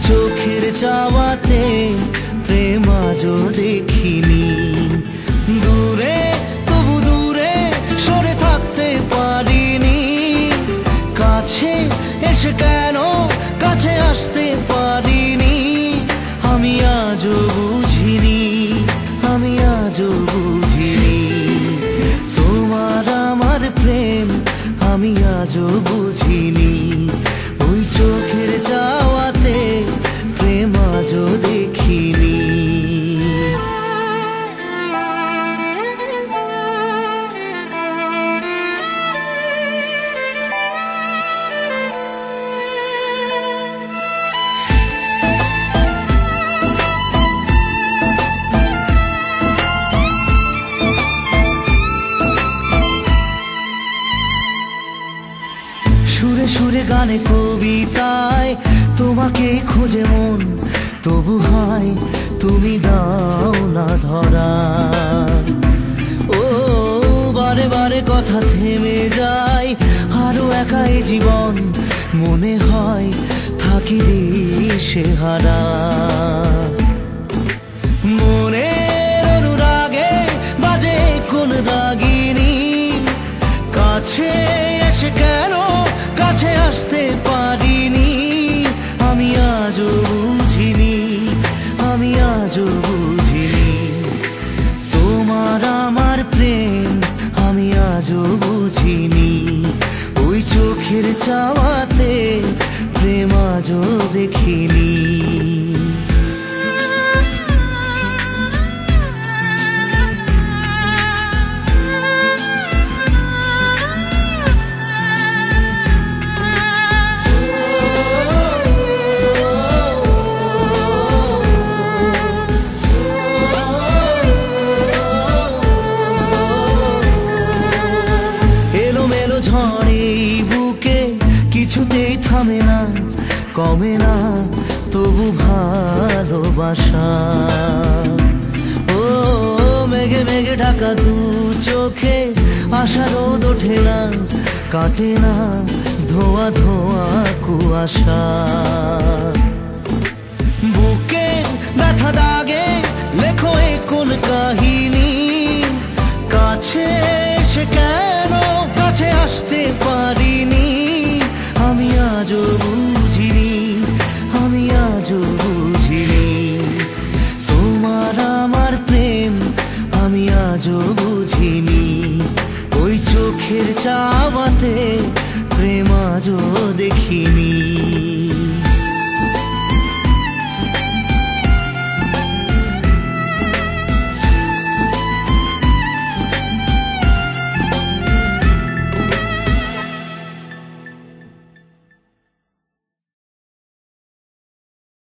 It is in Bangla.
চোখের চাওয়াতে প্রেম আজও দেখিনি। দূরে তবু দূরে সরে থাকতে পারিনি, কাছে এসে কেন কাছে আসতে পারিনি। আমি আজও বুঝিনি, আমি আজও বুঝিনি তোমার আমার প্রেম, আমি আজও বুঝিনি। ওই চোখের চাওয়াতে প্রেম আজও দেখিনি। সুরে সুরে গানে কবিতায় তোমাকে খোঁজে মন, তবু হায় তুমি দাও না ধরা। ও বারে বারে কথা থেমে যায়, আরো একাই জীবন মনে হয় থাকি দিশে হারা। মনের অনুরাগে বাজে কোন রাগিনী, কাছে এসে কেন কাছে আসতে পারিনি। আমি আজও বুঝিনি, আমি আজও বুঝিনি তোমার আমার প্রেম, আমি আজও বুঝিনি। ওই চোখের চাওয়াতে প্রেম আজও দেখিনি। ঝড়ে বুকে কিছুতেই থামে না, কমে না তবু ভালোবাসা। ও মেঘে মেঘে ঢাকা দু চোখে আশা রোদ ওঠে না, কাটে না ধোয়া ধোয়া কুয়াশা। বুকে ব্যথা দাগে লেখো এ কোন কাহিনী, কাছে এসে কেন কাছে আসতে পারিনি। আমি আজও বুঝিনি, আমি আজও বুঝিনি তোমার আমার প্রেম, আমি আজও বুঝিনি। ওই চোখের চাওয়াতে প্রেম আজও দেখিনি।